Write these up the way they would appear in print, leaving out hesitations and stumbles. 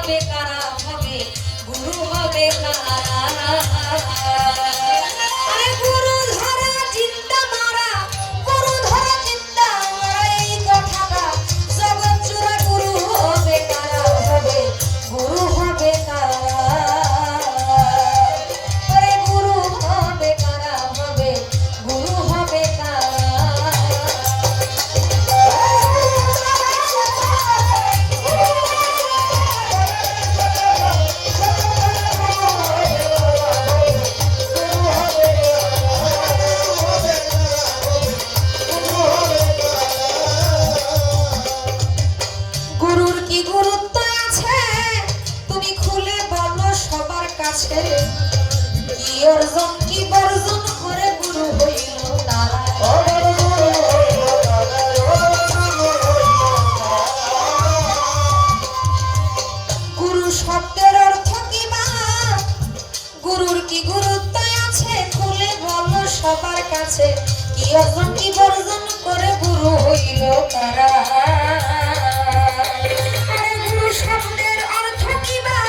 হবে কারা হবে গুরু হবে কারা আরে গুরু ধরা চিন্তা মারা গুরু ধরা চিন্তা মারা এই কথাটা জগৎ চূড়া গুরু হবে কারা হবে গুরু হবে কারা আরে গুরু হবে কারা হবে গুরু হবে কারা গুরুর কি গুরুত্ব আছে তুমি খুলে বলো সবার কাছে কি অর্জন কি বর্জন করে গুরু হইল তারা গুরু শব্দের অর্থ কি বা গুরুর কি গুরুত্ব আছে খুলে বলো সবার কাছে কি অর্জন কি বর্জন করে গুরু হইল তারা আরে গুরু শব্দের অর্থ কি বা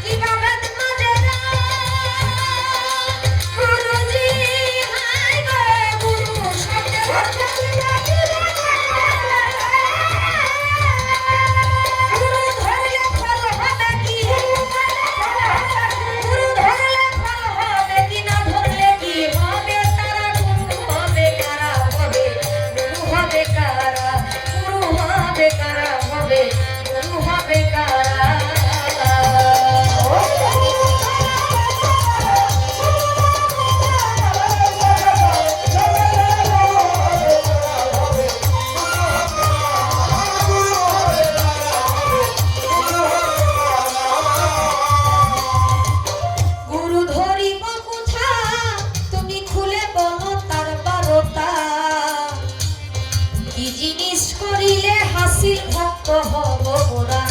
কিভাবে মাঝে না গুরুজি হাই গো গুরু শব্দের অর্থ কি বা গুরু ধরলে ফল হবে কি গুরু ধরলে ফল হবে কি না ধরলে কি হবে তারা গুরু হবে কারা হবে গুরু হবে কারা গুরু হবে কারা হবে গুরু হবে কারা গুরু ধরিব কোথা তুমি খুলে বলো তার বারোটা কি জিনিস করিলে হাসিল ভক্ত হব মোরা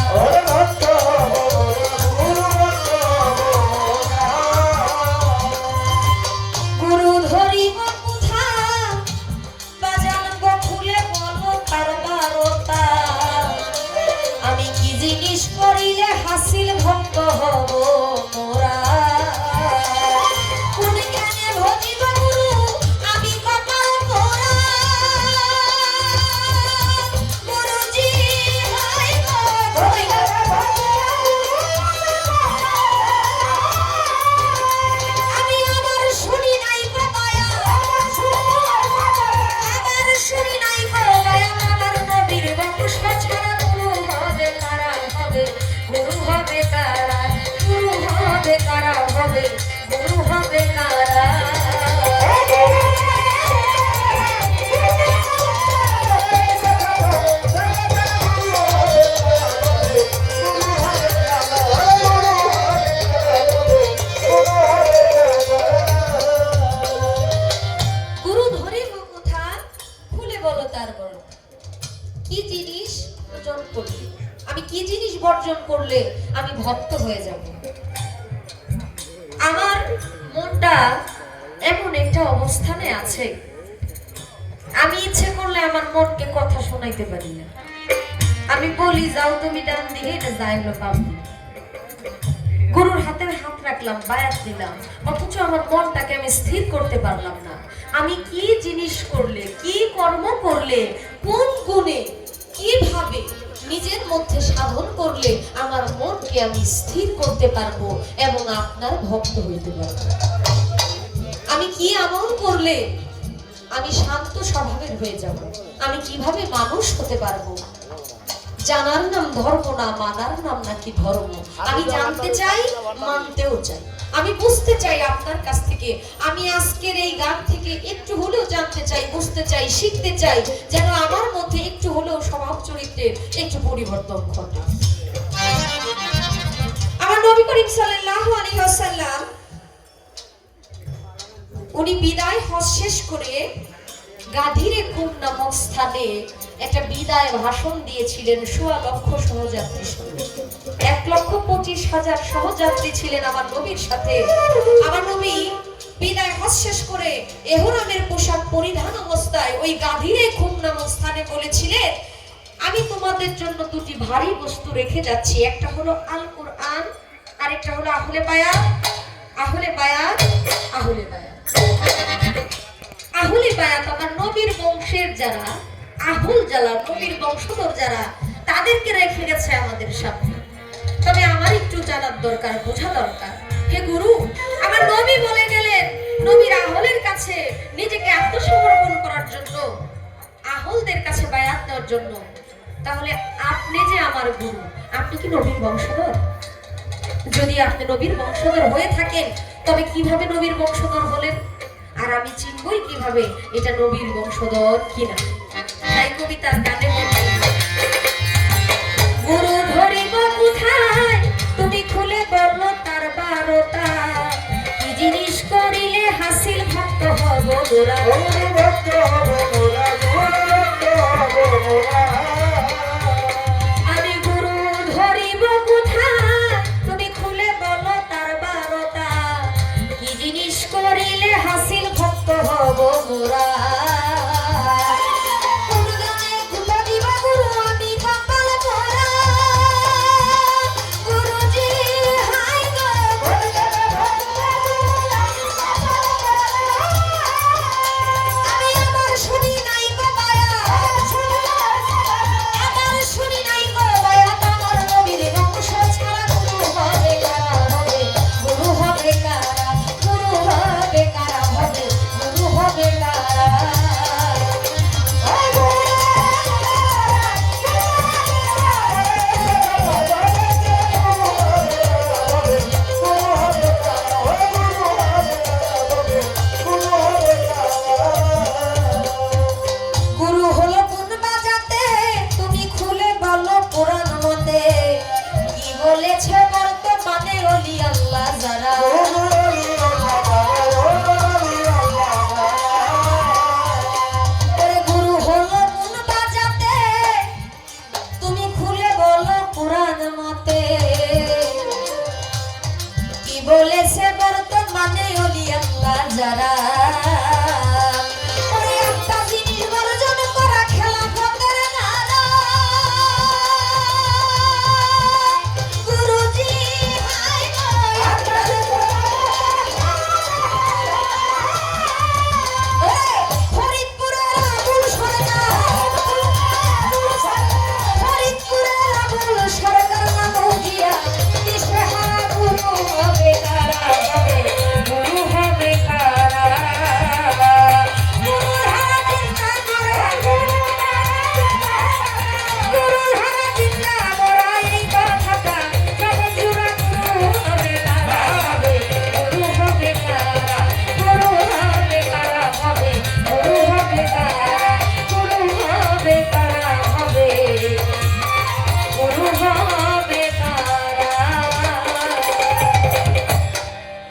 গুরু ধরিব কোথা বাজানব খুলে বলো তার বারোটা আমি কি জিনিস করিলে হাসিল ভক্ত হব মোরা কোন জ্ঞানে ভজিব গুরু আমি কপাল পোড়া গুরুজি হাই গো আমি আবার শুনি নাই গো মায়া আবার শুনি নাই গো মায়া আমার নবীর বংশ ছাড়া গুরু হবে কারা হবে গুরু হবে কারা গুরু হবে কারা হবে গুরু হবে কারা গুরু ধরিব কোথা খুলে বলো তার বড় কি জিনিস বর্জন করলে আমি কি জিনিস বর্জন করলে আমি ভক্ত হয়ে যাব আমার মনটা এমন একটা অবস্থানে আছে আমি ইচ্ছে করলে আমার মনকে কথা শোনাইতে পারি না আমি বলি যাও তুমি ডান দিকে এটা যাই হলো বাম দিকে গুরুর হাতে হাত রাখলাম বায়াত দিলাম অথচ আমার মনটাকে আমি স্থির করতে পারলাম না আমি কি জিনিস করলে কি কর্ম করলে কোন গুণে কিভাবে নিজের মধ্যে সাধন করলে আমার মনকে আমি স্থির করতে পারবো এবং আপনার ভক্ত হইতে পারবো আমি কি আমল করলে আমি শান্ত স্বভাবের হয়ে যাব আমি কিভাবে মানুষ হতে পারবো জানার নাম ধর্ম না মানার নাম নাকি ধর্ম আমি জানতে চাই মানতেও চাই আমি বুঝতে চাই আপনার কাছ থেকে আমি আজকের এই গান থেকে একটু হলেও জানতে চাই বুঝতে চাই শিখতে চাই যেন আমার মধ্যে একটু হলেও স্বভাব চরিত্রের একটু পরিবর্তন ঘটে আমার নবী করিম সাল্লাল্লাহু আলাইহি ওয়াসাল্লাম উনি বিদায় হজ শেষ করে গাধীরে কুম নামক স্থানে একটা বিদায় ভাষণ দিয়েছিলেন ১৬ লক্ষ সহযাত্রী সঙ্গে ১,২৫,০০০ সহযাত্রী ছিলেন আমার নবীর সাথে আমার নবী বিদায় হজ শেষ করে এহরামের পোশাক পরিধান অবস্থায় ওই গাধীরে কুম নামক স্থানে বলেছিলেন আমি তোমাদের জন্য দুটি ভারী বস্তু রেখে যাচ্ছি, একটা হলো আল কোরআন, আরেকটা হলো আহলে বায়াত। আহলে বায়াত, আহলে বায়াত, আহলে বায়াত আমার নবীর বংশের যারা আহুল যারা নবীর বংশধর যারা, তাদেরকে রেখে গেছে আমাদের সামনে। তবে আমার একটু জানার দরকার, বোঝা দরকার। হে গুরু, আমার নবী বলে গেলেন নবীর আহলের কাছে নিজেকে আত্মসমর্পণ করার জন্য, আহলদের কাছে বায়াত নেওয়ার জন্য। তাহলে আপনি যে আমার গুরু, আপনি কি নবীর বংশধর? যদি আপনি নবীর বংশধর হয়ে থাকেন, তবে কিভাবে নবীর বংশধর হলেন? আর আমি চিনবই কিভাবে এটা নবীর বংশধর কিনা? তাই কবিতার গানে গুরু ধরিব কোথায়, তুমি খুলে বললো তার বারোটা, কি জিনিস করিলে হাসিল ভক্ত হব গোরা, আমি গুরু ধরিব কোথায়, তুমি খুলে বলো তার বারোটা, কি জিনিস করিলে হাসিল ভক্ত হব গোরা।